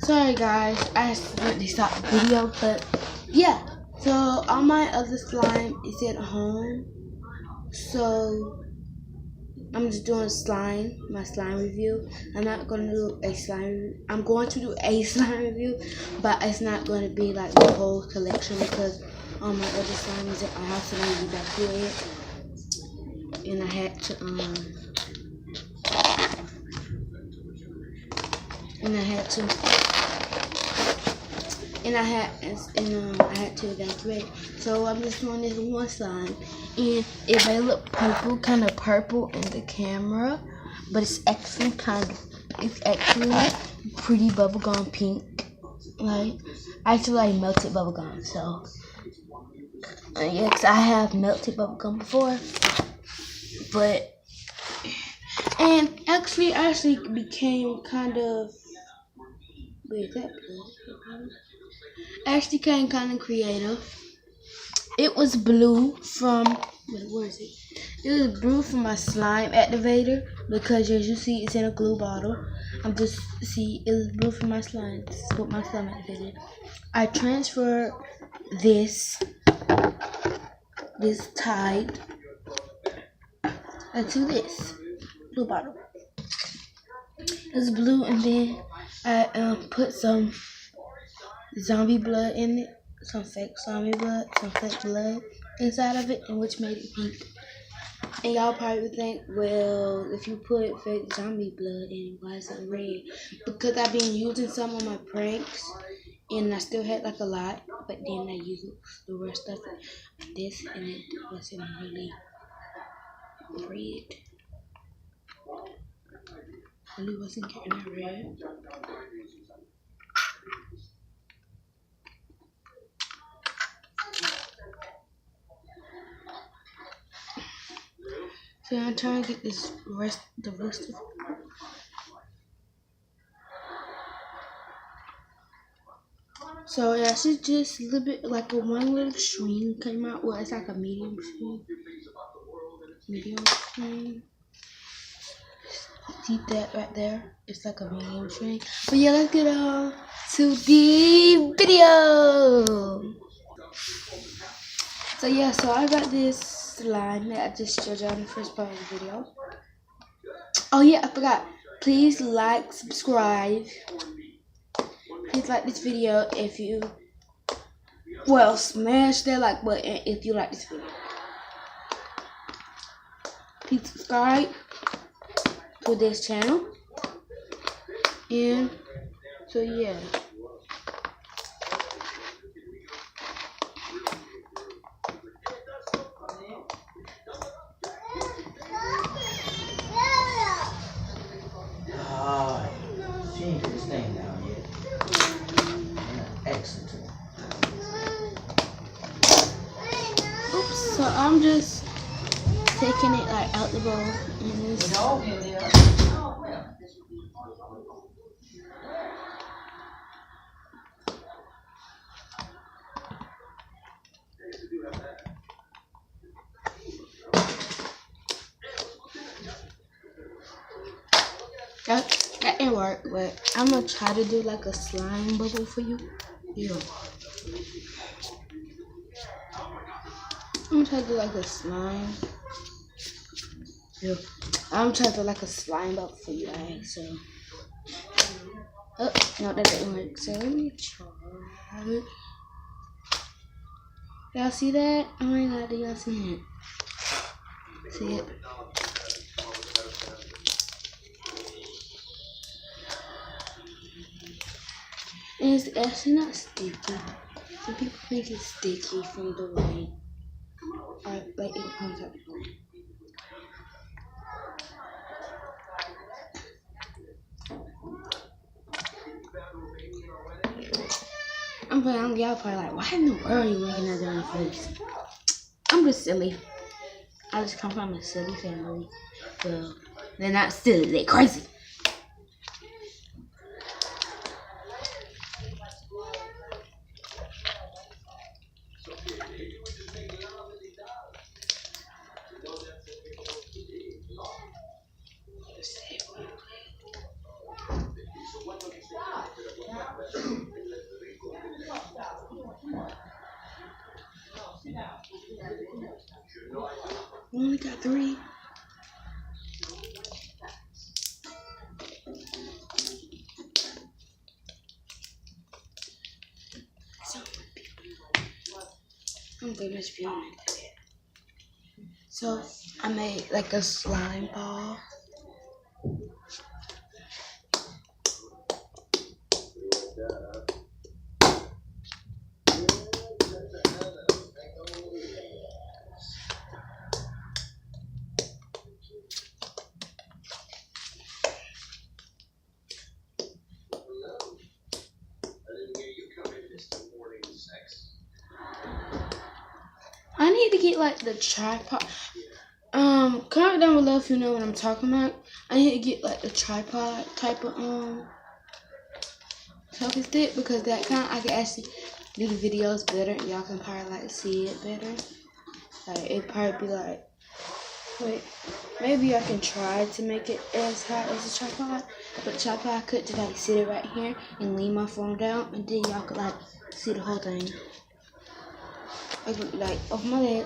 Sorry guys, I accidentally stopped the video, but yeah. So all my other slime is at home. So I'm just doing my slime review. I'm not gonna do a slime. I'm going to do a slime review, but it's not going to be like the whole collection because all my other slime is at my house and I need to be back to it. And I had to I had to evacuate. So I'm just doing this one slime, and it may look purple, kind of purple in the camera, but it's actually pretty bubblegum pink. Like actually melted bubblegum. So yeah, 'cause I have melted bubblegum before, and actually became kind of. Wait, is that good? Actually became kind of creative. It was blue from, where is it? It was blue from my slime activator because as you see it's in a glue bottle. It was blue from my slime. This is what my slime activated. I transferred this Tide to this blue bottle. It's blue, and then I put some zombie blood in it, some fake blood inside of it, and which made it pink. And y'all probably would think, well, if you put fake zombie blood in it, why is it red? Because I've been using some on my pranks, and I still had like a lot, but then I used the rest of this, and it wasn't really red. Really wasn't getting that red. So I'm trying to get the rest of it. So yeah, she's just a little bit like one little string came out. Well, it's like a medium string. See that right there? It's like a medium string. But yeah, let's get on to the video. So yeah, so I got this slime that I just showed you on the first part of the video. Oh yeah, I forgot. Please like, subscribe. Please like this video if you, smash that like button if you like this video. Please subscribe to this channel. And so yeah. She ain't put this thing down yet. Excellent. Oops, so I'm just taking it like out the bowl and this. That didn't work, but I'm gonna try to do like a slime bubble for you. Yeah. I'm gonna try to do like a slime. Yeah. I'm trying to do like a slime bubble for you guys. So. Oh, no, that didn't work. So let me try. Y'all see that? Oh my god, do y'all see it? See it? And it's actually not sticky. Some people think it's sticky from the way like it comes out. Y'all probably like, why in the world are you making that on your face? I'm just silly. I just come from a silly family. Well, they're not silly, they're crazy. only got 3. I'm gonna film it like that. So I made like a slime ball. I need to get like the tripod. Comment down below if you know what I'm talking about. I need to get like the tripod type of selfie stick, because that kind I can actually do the videos better. Y'all can probably like see it better. Like it probably be like, wait, maybe I can try to make it as high as a tripod, but the tripod could just like sit it right here and lean my phone down, and then y'all could like see the whole thing. Like off my leg,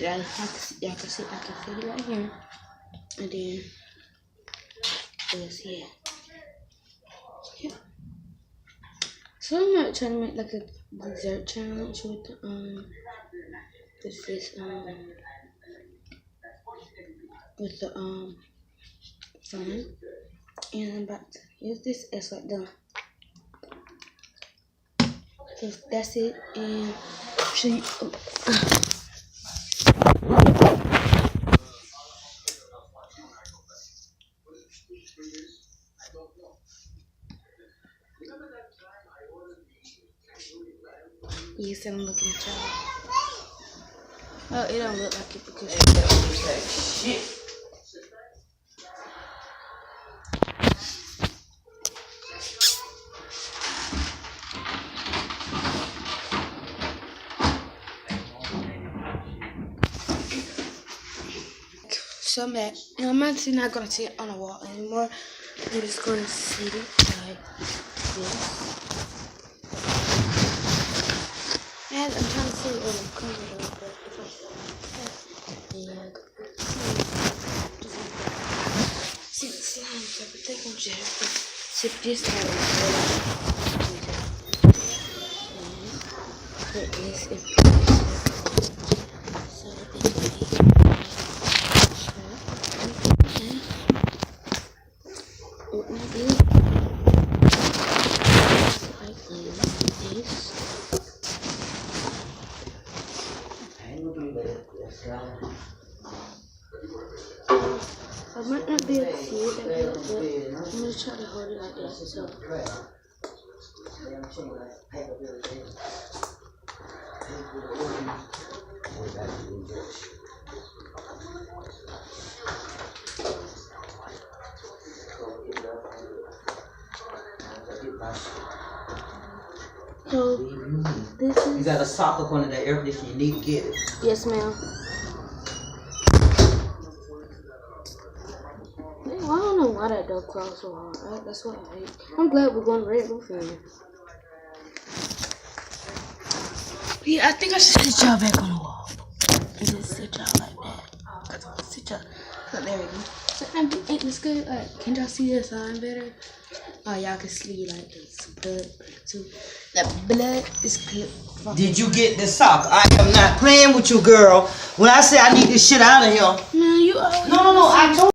y'all can see, I can fit it right here, and then just yeah. So I'm not trying to make like a dessert challenge with the with the phone, and I'm about to use this as like the. So that's it, and show you. Yes, I'm looking at y'all. Oh, it don't look like it because Shit. so I'm back, and I'm actually not gonna sit on the wall anymore. I'm just gonna sit it like this. And I'm trying to sit it on the corner, but see the slime, so I think I'm just have to sit this out. Put this in. So I might not be able to see it that good, but I'm going to try to hold it like this. So. So, this is... You got a sock up under the air conditioner, you need to get it. Yes, ma'am. I don't know why that dog crawls so hard. That's what I hate. I'm glad we're going Red Roof in. Yeah, I think I should sit y'all back on the wall. And just sit y'all like that. Sit y'all. So there we go. So, ain't this good? Can y'all see the sign better? Oh, y'all can see like this blood too. The blood is clear. Did you get the sock? I am not playing with you, girl. When I say I need this shit out of here. Man, you always... No, I told